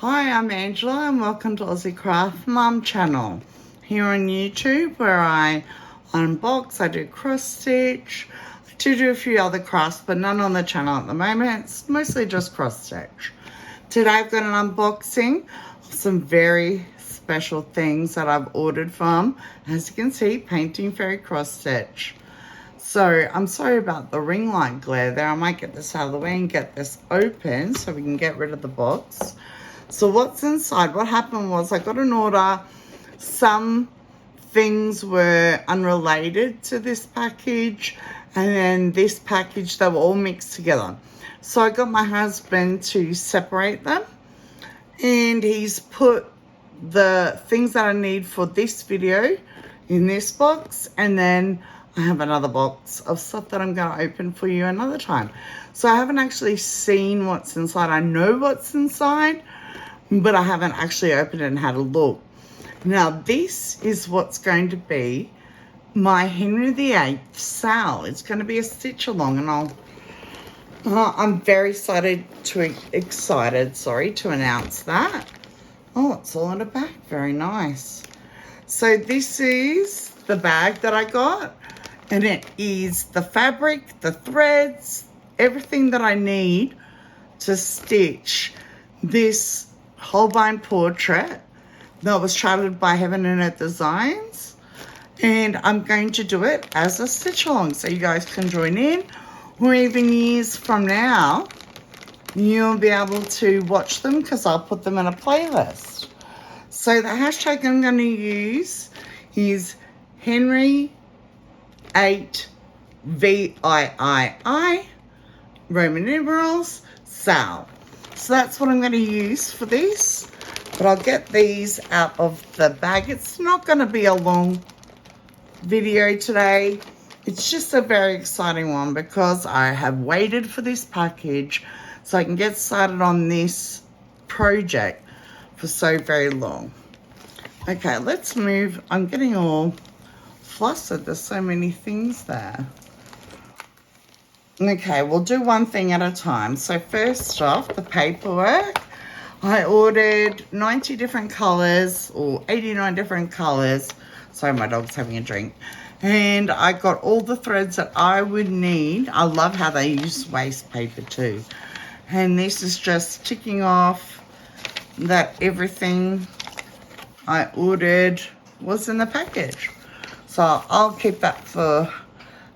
Hi, I'm Angela and welcome to Aussie Craft Mum channel. Here on YouTube where I unbox, I do cross stitch, I do a few other crafts but none on the channel at the moment. It's mostly just cross stitch. Today I've got an unboxing of some very special things that I've ordered from, as you can see, Painting Fairy Cross Stitch. So I'm sorry about the ring light glare there. I might get this out of the way and get this open so we can get rid of the box. So what's inside? What happened was I got an order. Some things were unrelated to this package, and then this package, they were all mixed together. So I got my husband to separate them, and he's put the things that I need for this video in this box, and then I have another box of stuff that I'm going to open for you another time. So I haven't actually seen what's inside. I know what's inside, but I haven't actually opened it and had a look. Now, this is what's going to be my Henry VIII sale. It's going to be a stitch along, and I'm very excited to announce that. Oh, it's all in a bag. Very nice. So this is the bag that I got, and it is the fabric, the threads, everything that I need to stitch this Holbein portrait that was charted by Heaven and Earth Designs, and I'm going to do it as a stitch along so you guys can join in, or even years from now you'll be able to watch them because I'll put them in a playlist. So the hashtag I'm going to use is Henry 8 VIII Roman numerals sale. So that's what I'm going to use for this, but I'll get these out of the bag. It's not going to be a long video today. It's just a very exciting one because I have waited for this package so I can get started on this project for so very long. Okay, let's move. I'm getting all flustered. There's so many things there. Okay, we'll do one thing at a time. So first off, the paperwork. I ordered 90 different colors, or 89 different colors. Sorry, my dog's having a drink. And I got all the threads that I would need. I love how they use waste paper too. And this is just ticking off that everything I ordered was in the package. So I'll keep that for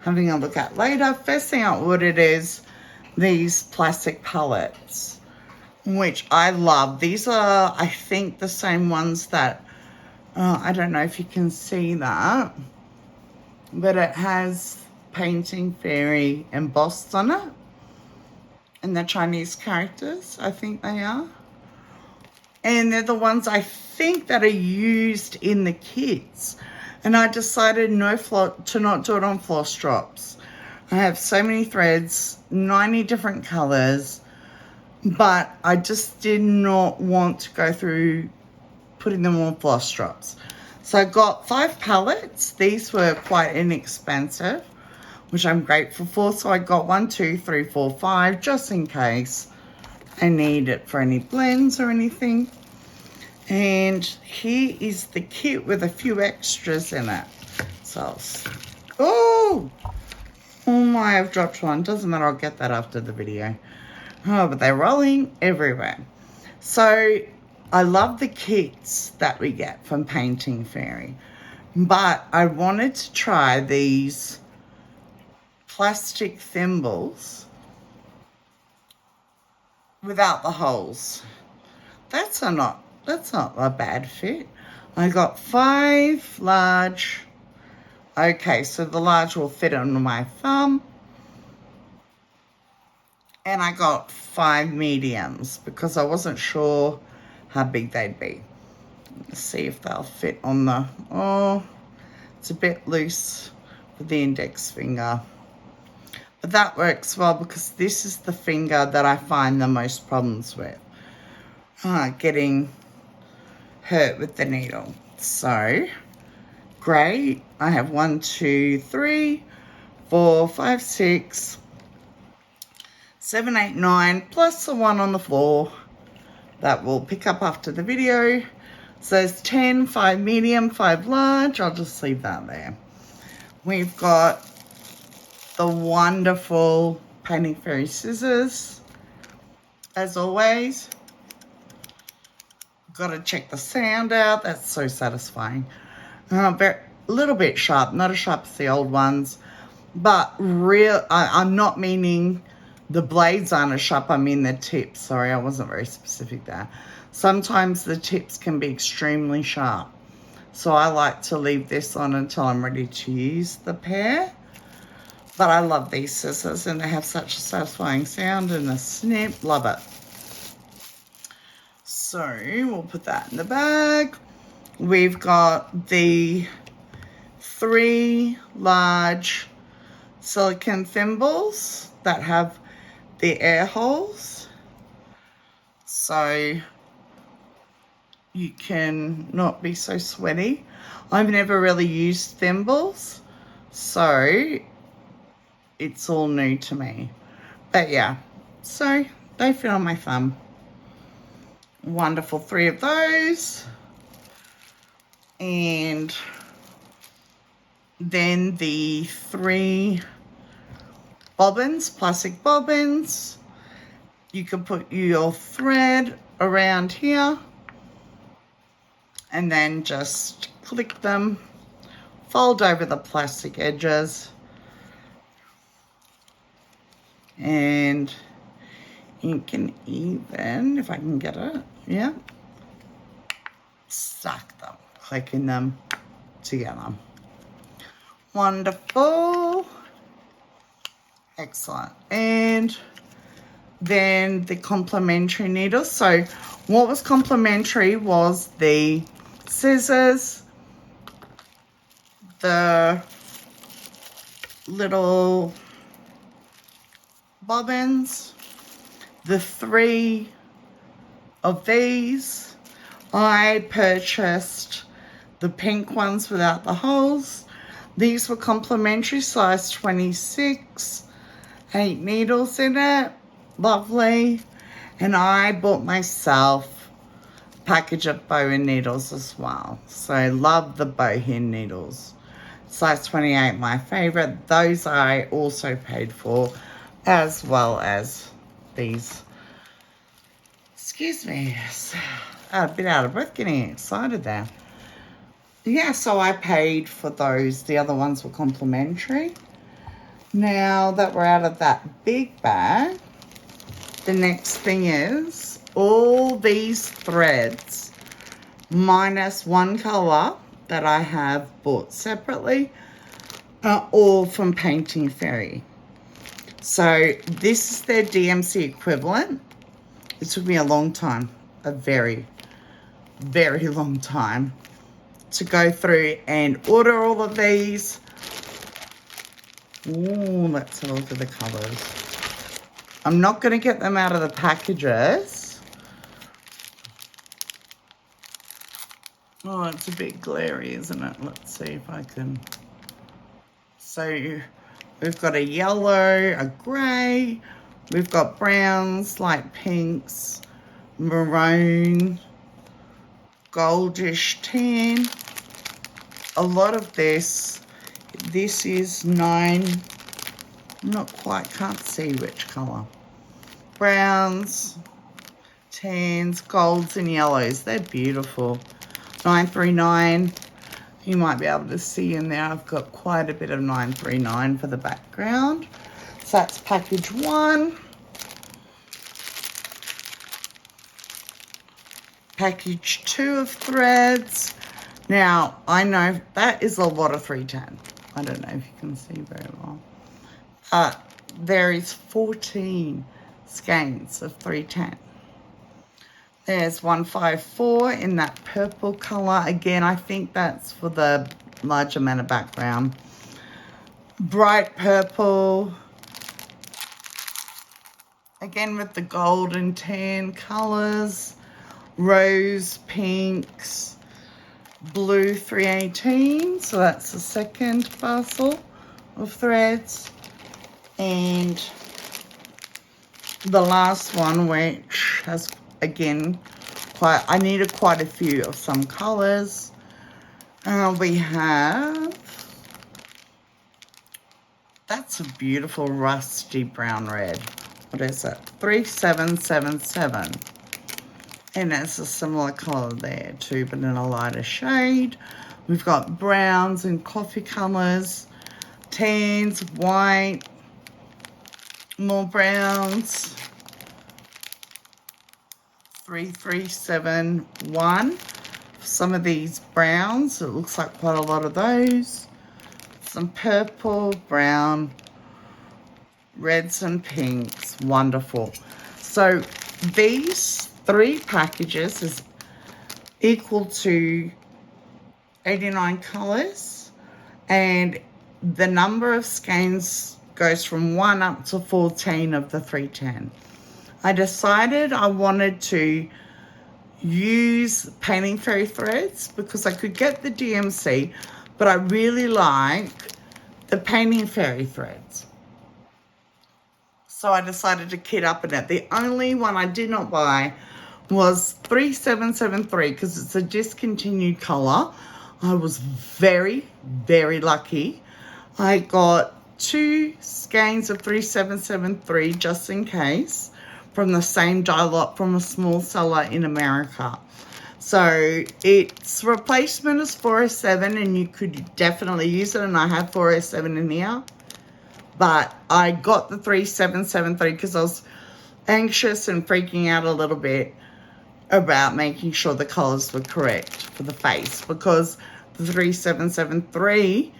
having a look at later. First thing I ordered is these plastic palettes, which I love. These are, I think, the same ones that, I don't know if you can see that, but it has Painting Fairy embossed on it, and the Chinese characters, I think they are. And they're the ones I think that are used in the kits. And I decided to not do it on floss drops. I have so many threads, 90 different colors, but I just did not want to go through putting them on floss drops. So I got 5 palettes. These were quite inexpensive, which I'm grateful for. So I got 1, 2, 3, 4, 5, just in case I need it for any blends or anything. And here is the kit with a few extras in it. So, oh my, I've dropped one. Doesn't matter, I'll get that after the video. Oh, but they're rolling everywhere. So I love the kits that we get from Painting Fairy, but I wanted to try these plastic thimbles without the holes. That's not a bad fit. I got 5 large. Okay, so the large will fit on my thumb. And I got 5 mediums because I wasn't sure how big they'd be. Let's see if they'll fit on the, oh, it's a bit loose with the index finger. But that works well because this is the finger that I find the most problems with. Getting hurt with the needle. So great. I have 1, 2, 3, 4, 5, 6, 7, 8, 9, plus the one on the floor. that will pick up after the video. So there's 10, 5 medium, 5 large. I'll just leave that there. We've got the wonderful Painting Fairy scissors. As always, got to check the sound out. That's so satisfying. A little bit sharp, not as sharp as the old ones, but I'm not meaning the blades aren't as sharp, I mean the tips. Sorry, I wasn't very specific there. Sometimes the tips can be extremely sharp. So I like to leave this on until I'm ready to use the pair. But I love these scissors and they have such a satisfying sound and a snip. Love it. So we'll put that in the bag. We've got the 3 large silicone thimbles that have the air holes. So you can not be so sweaty. I've never really used thimbles, so it's all new to me. But yeah, so they fit on my thumb. Wonderful, 3 of those. And then the 3 bobbins, plastic bobbins. You can put your thread around here and then just click them, fold over the plastic edges, and you can even, if I can get it, yeah, stack them, clicking them together. Wonderful. Excellent. And then the complementary needles. So what was complementary was the scissors, the little bobbins, the 3 of these. I purchased the pink ones without the holes. These were complimentary, size 26, 8 needles in it. Lovely. And I bought myself a package of bow needles as well. So I love the bowhin needles. Size 28, my favorite. Those I also paid for, as well as these. Excuse me. A bit out of breath, getting excited there. Yeah, so I paid for those. The other ones were complimentary. Now that we're out of that big bag, the next thing is all these threads minus 1 color that I have bought separately are all from Painting Fairy. So this is their DMC equivalent. It took me a long time, a very, very long time to go through and order all of these. Ooh, let's have a look at the colors. I'm not going to get them out of the packages. Oh, it's a bit glary, isn't it? Let's see if I can. So we've got a yellow, a grey, we've got browns, light pinks, maroon, goldish tan. A lot of this is 9, not quite, can't see which colour. Browns, tans, golds and yellows. They're beautiful. 939. You might be able to see in there I've got quite a bit of 939 for the background. So that's package 1. Package 2 of threads. Now, I know that is a lot of 310. I don't know if you can see very well. There is 14 skeins of 310. There's 154 in that purple colour. Again, I think that's for the large amount of background. Bright purple. Again with the gold and tan colours. Rose pinks. Blue 318. So that's the second parcel of threads. And the last one, which has again, I needed quite a few of some colors. We have, that's a beautiful rusty brown red. What is it? 3777. And it's a similar color there too, but in a lighter shade. We've got browns and coffee colors, tans, white, more browns. 3371. Some of these browns, it looks like quite a lot of those. Some purple, brown, reds and pinks. Wonderful. So these 3 packages is equal to 89 colors, and the number of skeins goes from 1 up to 14 of the 310. I decided I wanted to use Painting Fairy threads because I could get the DMC, but I really like the Painting Fairy threads. So I decided to kit up in it. The only one I did not buy was 3773 because it's a discontinued color. I was very, very lucky. I got 2 skeins of 3773 just in case from the same dye lot from a small seller in America. So its replacement is 407 and you could definitely use it, and I have 407 in here. But I got the 3773 because I was anxious and freaking out a little bit about making sure the colors were correct for the face, because the 3773,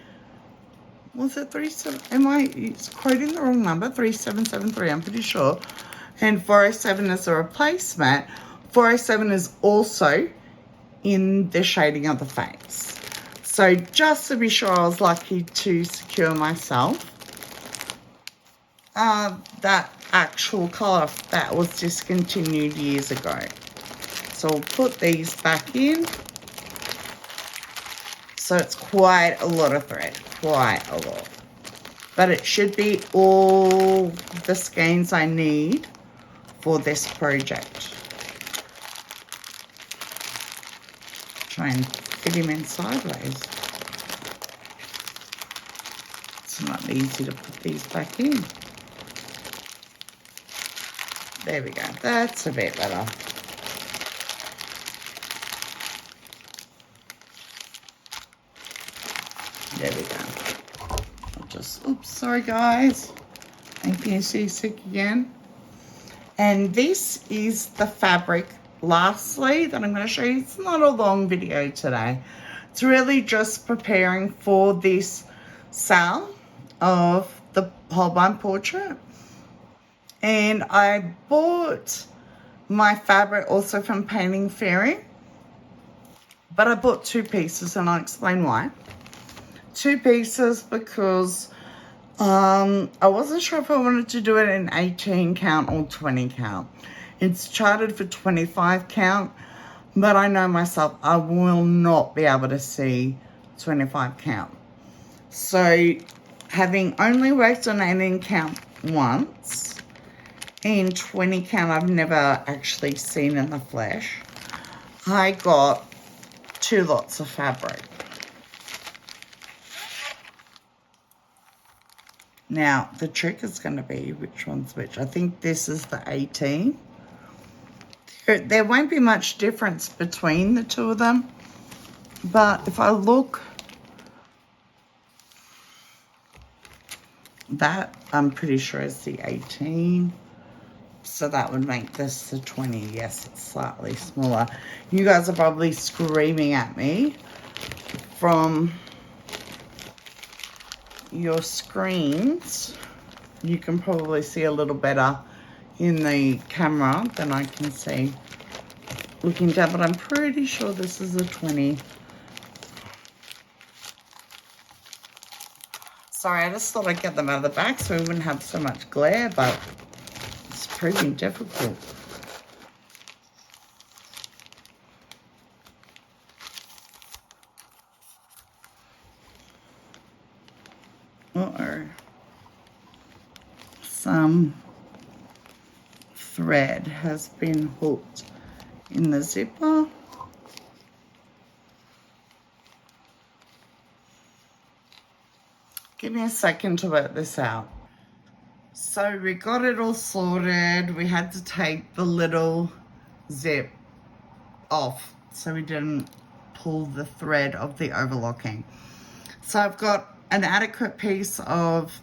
was it 37? Am I quoting the wrong number? 3773, I'm pretty sure. And 407 is a replacement. 407 is also in the shading of the face. So just to be sure, I was lucky to secure myself that actual color that was discontinued years ago. So we'll put these back in. So it's quite a lot of thread, quite a lot. But it should be all the skeins I need for this project. Try and fit him in sideways. It's not easy to put these back in. There we go, that's a bit better. There we go. I'll just, oops, sorry guys. Making you seasick again. And this is the fabric, lastly, that I'm going to show you. It's not a long video today. It's really just preparing for this sale of the Holbein portrait. And I bought my fabric also from Painting Fairy. But I bought 2 pieces, and I'll explain why. 2 pieces because I wasn't sure if I wanted to do it in 18 count or 20 count. It's charted for 25 count, but I know myself, I will not be able to see 25 count. So having only worked on 18 count once, in 20 count I've never actually seen in the flesh, I got 2 lots of fabric. Now, the trick is going to be which one's which. I think this is the 18. There won't be much difference between the 2 of them. But if I look, that I'm pretty sure is the 18. So that would make this the 20. Yes, it's slightly smaller. You guys are probably screaming at me from your screens. You can probably see a little better in the camera than I can see looking down, but I'm pretty sure this is a 20. Sorry, I just thought I'd get them out of the back so we wouldn't have so much glare, but it's proving difficult. Uh-oh. Some thread has been hooked in the zipper. Give me a second to work this out. So we got it all sorted. We had to take the little zip off so we didn't pull the thread of the overlocking. So I've got an adequate piece of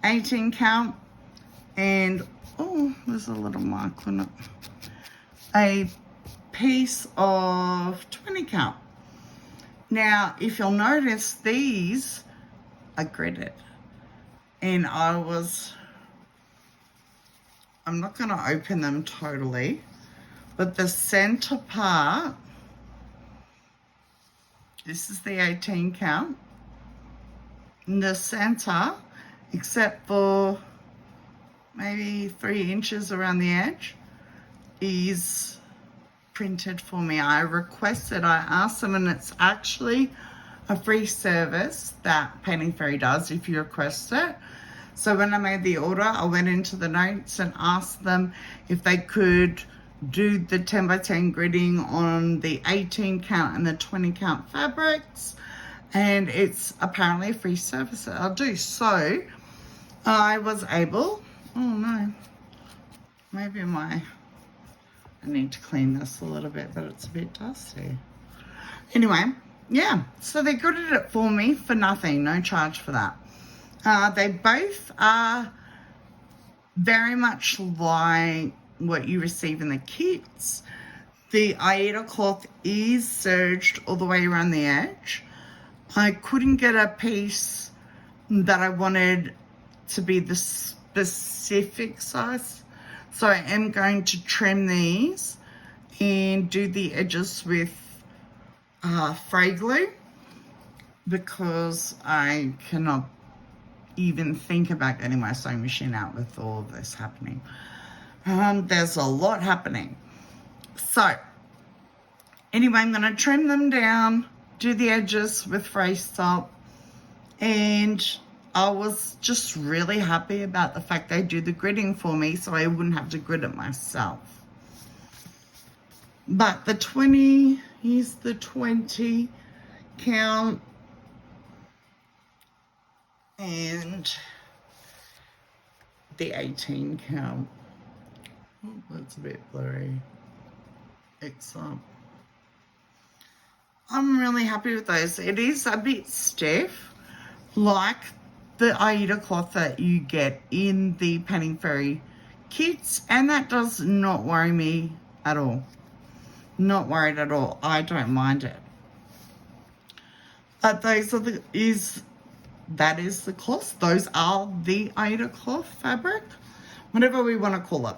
18 count and, oh, there's a little mark on it, a piece of 20 count. Now, if you'll notice, these are gridded, and I'm not going to open them totally, but the center part, this is the 18 count, in the center, except for maybe 3 inches around the edge, is printed for me. I requested, I asked them, and it's actually a free service that Painting Fairy does if you request it. So when I made the order, I went into the notes and asked them if they could do the 10 by 10 gridding on the 18 count and the 20 count fabrics, and it's apparently a free service that I'll do. So I was able, oh no, maybe I need to clean this a little bit, but it's a bit dusty. Anyway, yeah, so they gridded it for me for nothing, no charge for that. They both are very much like what you receive in the kits. The Aida cloth is serged all the way around the edge. I couldn't get a piece that I wanted to be the specific size, so I am going to trim these and do the edges with fray glue, because I cannot even think about getting my sewing machine out with all of this happening. There's a lot happening. So anyway, I'm going to trim them down, do the edges with fray stop, and I was just really happy about the fact they do the gridding for me so I wouldn't have to grid it myself. But the 20, here's the 20 count, and the 18 count. Oh, that's a bit blurry. Excellent. I'm really happy with those. It is a bit stiff, like the Aida cloth that you get in the Painting Fairy kits, and that does not worry me at all. Not worried at all. I don't mind it. But those are that is the cloth. Those are the Aida cloth fabric, whatever we want to call it.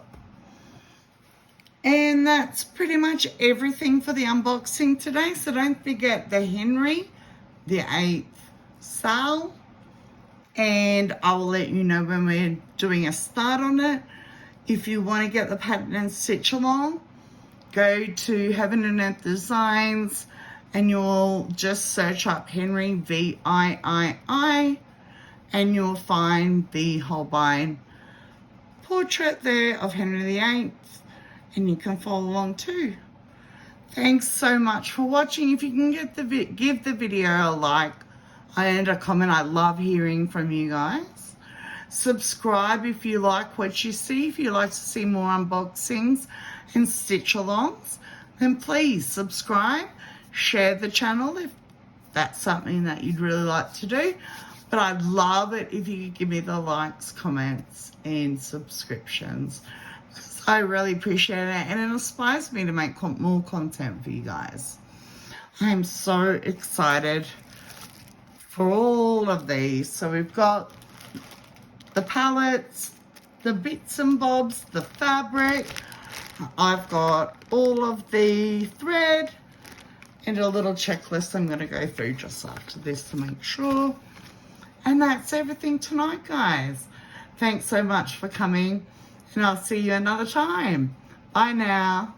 And that's pretty much everything for the unboxing today. So don't forget the Henry, the 8th sale, and I will let you know when we're doing a start on it. If you want to get the pattern and stitch along, go to Heaven and Earth Designs and you'll just search up Henry, VIII, and you'll find the Holbein portrait there of Henry VIII, and you can follow along too. Thanks so much for watching. If you can get give the video a like and a comment. I love hearing from you guys. Subscribe if you like what you see. If you like to see more unboxings and stitch alongs, then please subscribe, share the channel if that's something that you'd really like to do. But I'd love it if you could give me the likes, comments, and subscriptions. I really appreciate it, and it inspires me to make more content for you guys. I'm so excited for all of these. So we've got the palettes, the bits and bobs, the fabric. I've got all of the thread and a little checklist I'm going to go through just after this to make sure. And that's everything tonight, guys. Thanks so much for coming, and I'll see you another time. Bye now.